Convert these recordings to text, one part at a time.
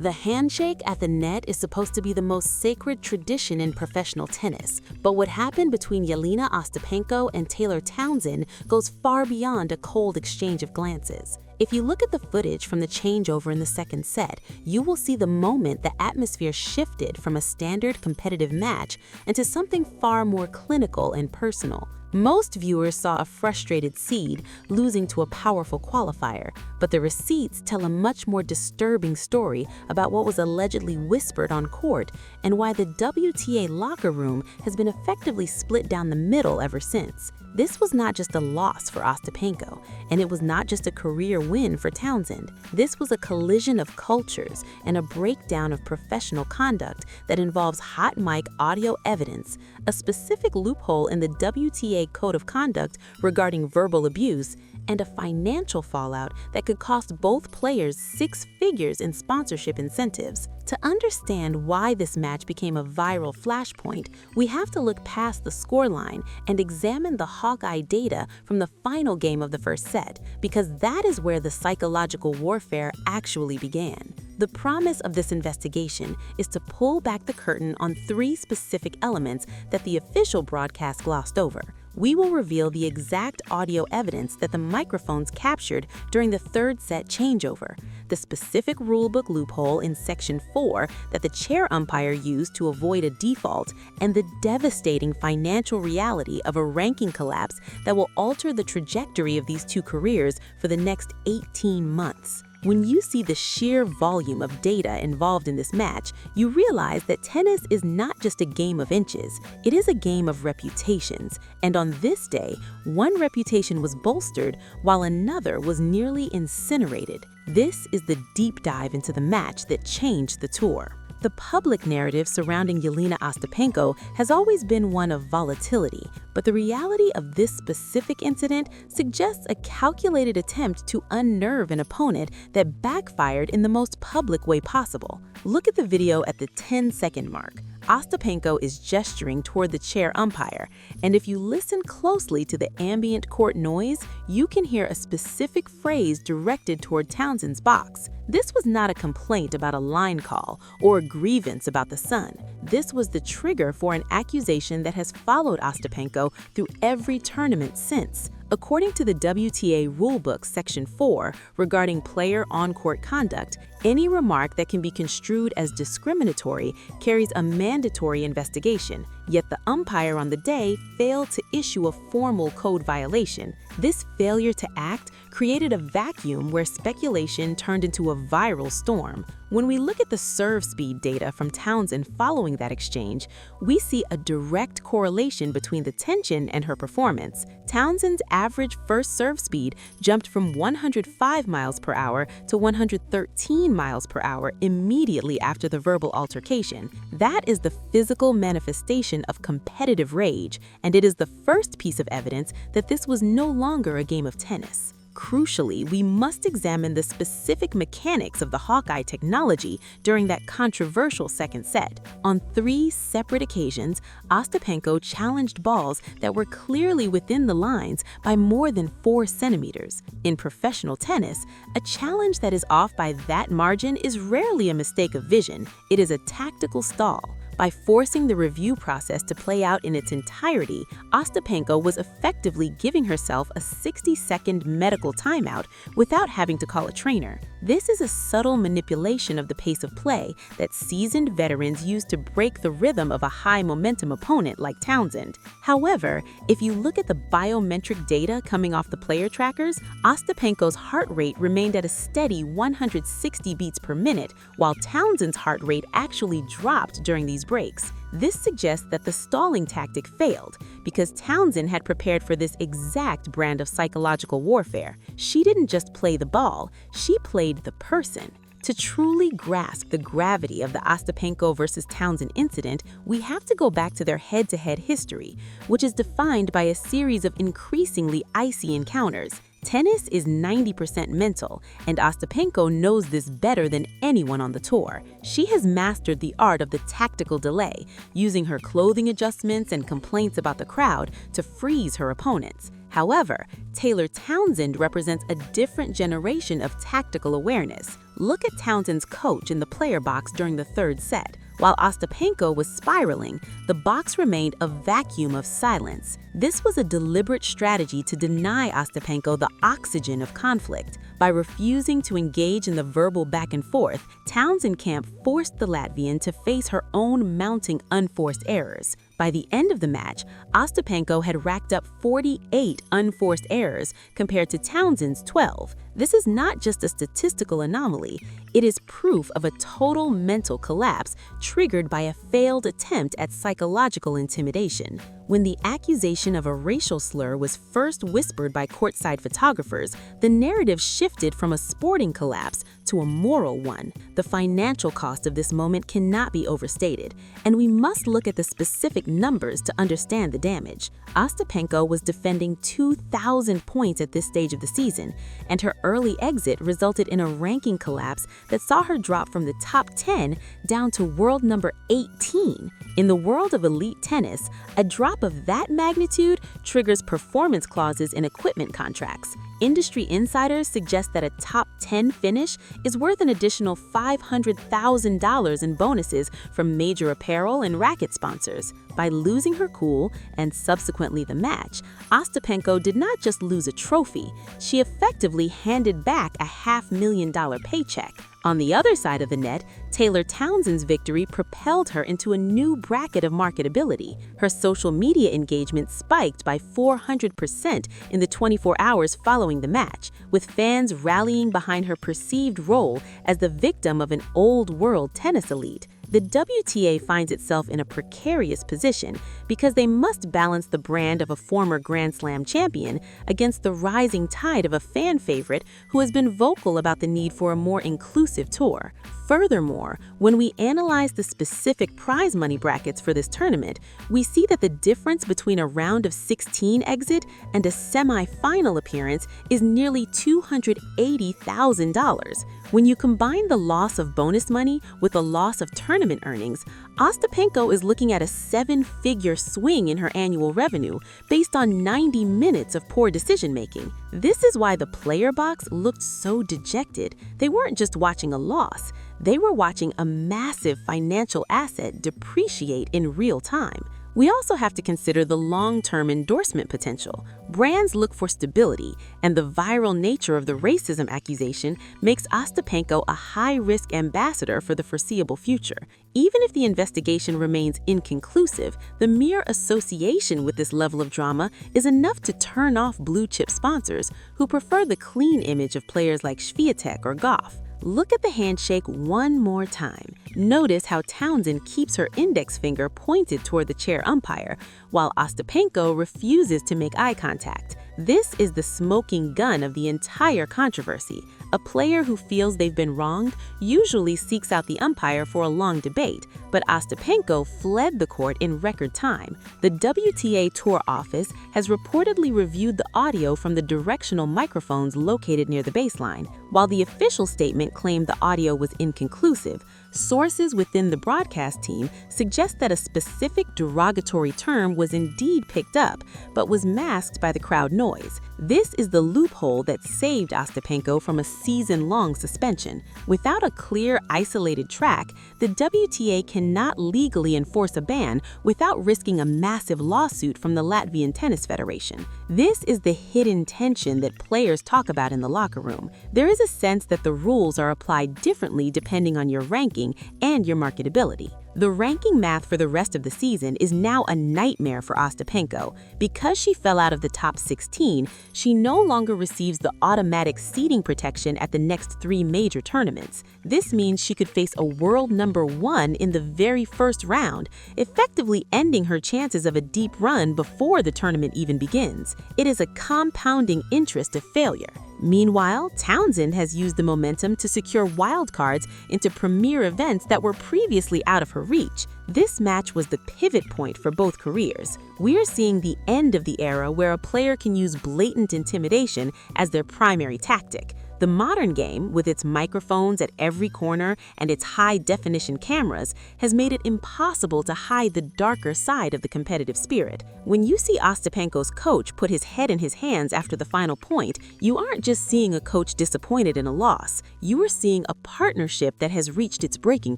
The handshake at the net is supposed to be the most sacred tradition in professional tennis, but what happened between Jelena Ostapenko and Taylor Townsend goes far beyond a cold exchange of glances. If you look at the footage from the changeover in the second set, you will see the moment the atmosphere shifted from a standard competitive match into something far more clinical and personal. Most viewers saw a frustrated seed losing to a powerful qualifier, but the receipts tell a much more disturbing story about what was allegedly whispered on court and why the WTA locker room has been effectively split down the middle ever since. This was not just a loss for Ostapenko, and it was not just a career win for Townsend. This was a collision of cultures and a breakdown of professional conduct that involves hot mic audio evidence, a specific loophole in the WTA Code of Conduct regarding verbal abuse, and a financial fallout that could cost both players 6 figures in sponsorship incentives. To understand why this match became a viral flashpoint, we have to look past the scoreline and examine the Hawkeye data from the final game of the first set, because that is where the psychological warfare actually began. The promise of this investigation is to pull back the curtain on 3 specific elements that the official broadcast glossed over. We will reveal the exact audio evidence that the microphones captured during the third set changeover, the specific rulebook loophole in Section 4 that the chair umpire used to avoid a default, and the devastating financial reality of a ranking collapse that will alter the trajectory of these 2 careers for the next 18 months. When you see the sheer volume of data involved in this match, you realize that tennis is not just a game of inches, it is a game of reputations. And on this day, one reputation was bolstered while another was nearly incinerated. This is the deep dive into the match that changed the tour. The public narrative surrounding Jelena Ostapenko has always been one of volatility, but the reality of this specific incident suggests a calculated attempt to unnerve an opponent that backfired in the most public way possible. Look at the video at the 10-second mark. Ostapenko is gesturing toward the chair umpire, and if you listen closely to the ambient court noise, you can hear a specific phrase directed toward Townsend's box. This was not a complaint about a line call or a grievance about the sun. This was the trigger for an accusation that has followed Ostapenko through every tournament since. According to the WTA Rulebook Section 4 regarding player on-court conduct, any remark that can be construed as discriminatory carries a mandatory investigation, yet the umpire on the day failed to issue a formal code violation. This failure to act created a vacuum where speculation turned into a viral storm. When we look at the serve speed data from Townsend following that exchange, we see a direct correlation between the tension and her performance. Townsend's average first serve speed jumped from 105 miles per hour to 113 miles per hour immediately after the verbal altercation. That is the physical manifestation of competitive rage, and it is the first piece of evidence that this was no longer a game of tennis. Crucially, we must examine the specific mechanics of the Hawkeye technology during that controversial second set. On 3 separate occasions, Ostapenko challenged balls that were clearly within the lines by more than 4 centimeters. In professional tennis, a challenge that is off by that margin is rarely a mistake of vision. It is a tactical stall. By forcing the review process to play out in its entirety, Ostapenko was effectively giving herself a 60-second medical timeout without having to call a trainer. This is a subtle manipulation of the pace of play that seasoned veterans use to break the rhythm of a high-momentum opponent like Townsend. However, if you look at the biometric data coming off the player trackers, Ostapenko's heart rate remained at a steady 160 beats per minute, while Townsend's heart rate actually dropped during these breaks. This suggests that the stalling tactic failed because Townsend had prepared for this exact brand of psychological warfare. She didn't just play the ball, she played the person. To truly grasp the gravity of the Ostapenko versus Townsend incident, we have to go back to their head-to-head history, which is defined by a series of increasingly icy encounters. Tennis is 90% mental, and Ostapenko knows this better than anyone on the tour. She has mastered the art of the tactical delay, using her clothing adjustments and complaints about the crowd to freeze her opponents. However, Taylor Townsend represents a different generation of tactical awareness. Look at Townsend's coach in the player box during the third set. While Ostapenko was spiraling, the box remained a vacuum of silence. This was a deliberate strategy to deny Ostapenko the oxygen of conflict. By refusing to engage in the verbal back and forth, Townsend camp forced the Latvian to face her own mounting unforced errors. By the end of the match, Ostapenko had racked up 48 unforced errors compared to Townsend's 12. This is not just a statistical anomaly, it is proof of a total mental collapse triggered by a failed attempt at psychological intimidation. When the accusation of a racial slur was first whispered by courtside photographers, the narrative shifted from a sporting collapse to a moral one. The financial cost of this moment cannot be overstated, and we must look at the specific numbers to understand the damage. Ostapenko was defending 2,000 points at this stage of the season, and her early exit resulted in a ranking collapse that saw her drop from the top 10 down to world number 18. In the world of elite tennis, a drop of that magnitude triggers performance clauses in equipment contracts. Industry insiders suggest that a top 10 finish is worth an additional $500,000 in bonuses from major apparel and racket sponsors. By losing her cool and subsequently the match, Ostapenko did not just lose a trophy, she effectively handed back a $500,000 paycheck. On the other side of the net, Taylor Townsend's victory propelled her into a new bracket of marketability. Her social media engagement spiked by 400% in the 24 hours following the match, with fans rallying behind her perceived role as the victim of an old-world tennis elite. The WTA finds itself in a precarious position because they must balance the brand of a former Grand Slam champion against the rising tide of a fan favorite who has been vocal about the need for a more inclusive tour. Furthermore, when we analyze the specific prize money brackets for this tournament, we see that the difference between a round of 16 exit and a semi-final appearance is nearly $280,000. When you combine the loss of bonus money with the loss of tournament earnings, Ostapenko is looking at a 7-figure swing in her annual revenue based on 90 minutes of poor decision-making. This is why the player box looked so dejected. They weren't just watching a loss. They were watching a massive financial asset depreciate in real time. We also have to consider the long-term endorsement potential. Brands look for stability, and the viral nature of the racism accusation makes Ostapenko a high-risk ambassador for the foreseeable future. Even if the investigation remains inconclusive, the mere association with this level of drama is enough to turn off blue-chip sponsors who prefer the clean image of players like Swiatek or Goff. Look at the handshake one more time. Notice how Townsend keeps her index finger pointed toward the chair umpire, while Ostapenko refuses to make eye contact. This is the smoking gun of the entire controversy. A player who feels they've been wronged usually seeks out the umpire for a long debate, but Ostapenko fled the court in record time. The WTA Tour office has reportedly reviewed the audio from the directional microphones located near the baseline. While the official statement claimed the audio was inconclusive, sources within the broadcast team suggest that a specific derogatory term was indeed picked up, but was masked by the crowd noise. This is the loophole that saved Ostapenko from a season-long suspension. Without a clear, isolated track, the WTA cannot legally enforce a ban without risking a massive lawsuit from the Latvian Tennis Federation. This is the hidden tension that players talk about in the locker room. There is a sense that the rules are applied differently depending on your ranking and your marketability. The ranking math for the rest of the season is now a nightmare for Ostapenko. Because she fell out of the top 16, she no longer receives the automatic seeding protection at the next 3 major tournaments. This means she could face a world number 1 in the very first round, effectively ending her chances of a deep run before the tournament even begins. It is a compounding interest of failure. Meanwhile, Townsend has used the momentum to secure wildcards into premier events that were previously out of her reach. This match was the pivot point for both careers. We're seeing the end of the era where a player can use blatant intimidation as their primary tactic. The modern game, with its microphones at every corner and its high-definition cameras, has made it impossible to hide the darker side of the competitive spirit. When you see Ostapenko's coach put his head in his hands after the final point, you aren't just seeing a coach disappointed in a loss. You are seeing a partnership that has reached its breaking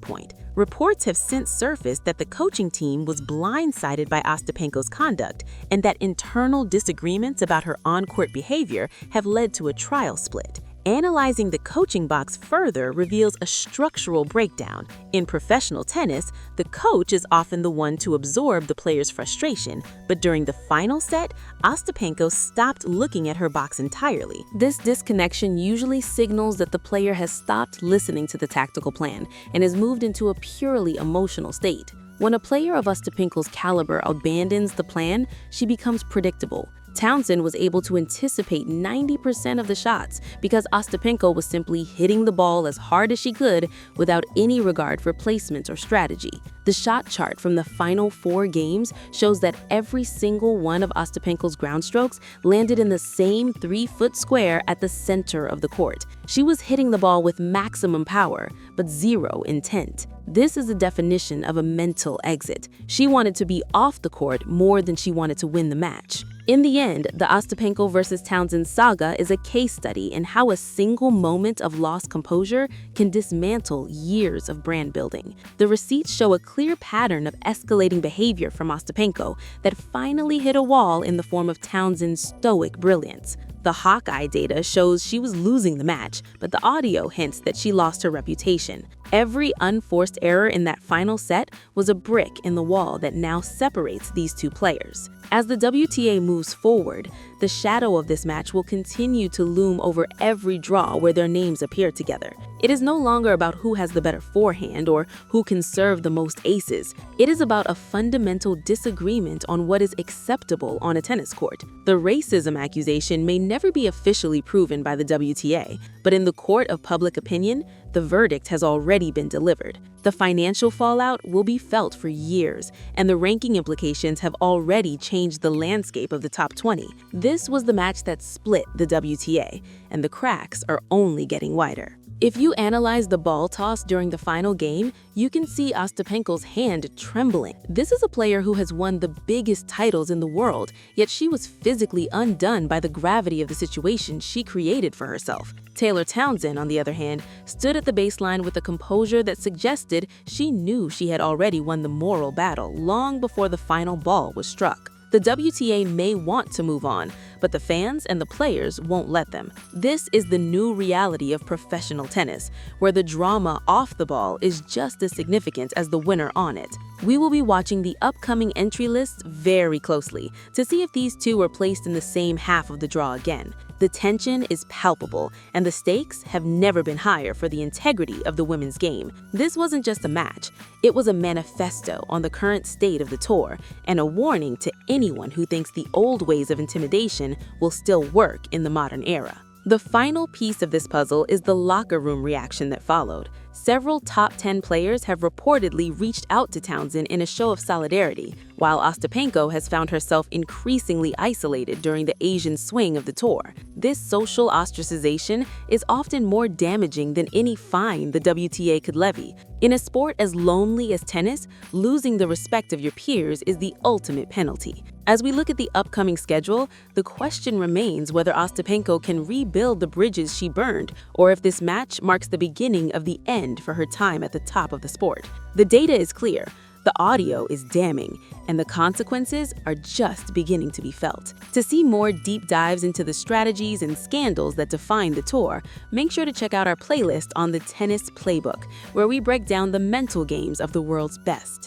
point. Reports have since surfaced that the coaching team was blindsided by Ostapenko's conduct, and that internal disagreements about her on-court behavior have led to a trial split. Analyzing the coaching box further reveals a structural breakdown. In professional tennis, the coach is often the one to absorb the player's frustration, but during the final set, Ostapenko stopped looking at her box entirely. This disconnection usually signals that the player has stopped listening to the tactical plan and has moved into a purely emotional state. When a player of Ostapenko's caliber abandons the plan, she becomes predictable. Townsend was able to anticipate 90% of the shots because Ostapenko was simply hitting the ball as hard as she could without any regard for placement or strategy. The shot chart from the final 4 games shows that every single one of Ostapenko's ground strokes landed in the same 3-foot square at the center of the court. She was hitting the ball with maximum power, but zero intent. This is the definition of a mental exit. She wanted to be off the court more than she wanted to win the match. In the end, the Ostapenko versus Townsend saga is a case study in how a single moment of lost composure can dismantle years of brand building. The receipts show a clear pattern of escalating behavior from Ostapenko that finally hit a wall in the form of Townsend's stoic brilliance. The Hawkeye data shows she was losing the match, but the audio hints that she lost her reputation. Every unforced error in that final set was a brick in the wall that now separates these two players. As the WTA moves forward, the shadow of this match will continue to loom over every draw where their names appear together. It is no longer about who has the better forehand or who can serve the most aces. It is about a fundamental disagreement on what is acceptable on a tennis court. The racism accusation may never be officially proven by the WTA, but in the court of public opinion, the verdict has already been delivered. The financial fallout will be felt for years, and the ranking implications have already changed the landscape of the top 20. This was the match that split the WTA, and the cracks are only getting wider. If you analyze the ball toss during the final game, you can see Ostapenko's hand trembling. This is a player who has won the biggest titles in the world, yet she was physically undone by the gravity of the situation she created for herself. Taylor Townsend, on the other hand, stood at the baseline with a composure that suggested she knew she had already won the moral battle long before the final ball was struck. The WTA may want to move on, but the fans and the players won't let them. This is the new reality of professional tennis, where the drama off the ball is just as significant as the winner on it. We will be watching the upcoming entry lists very closely to see if these two are placed in the same half of the draw again. The tension is palpable, and the stakes have never been higher for the integrity of the women's game. This wasn't just a match, it was a manifesto on the current state of the tour, and a warning to anyone who thinks the old ways of intimidation will still work in the modern era. The final piece of this puzzle is the locker room reaction that followed. Several top 10 players have reportedly reached out to Townsend in a show of solidarity, while Ostapenko has found herself increasingly isolated during the Asian swing of the tour. This social ostracization is often more damaging than any fine the WTA could levy. In a sport as lonely as tennis, losing the respect of your peers is the ultimate penalty. As we look at the upcoming schedule, the question remains whether Ostapenko can rebuild the bridges she burned, or if this match marks the beginning of the end for her time at the top of the sport. The data is clear, the audio is damning, and the consequences are just beginning to be felt. To see more deep dives into the strategies and scandals that define the tour, make sure to check out our playlist on the Tennis Playbook, where we break down the mental games of the world's best.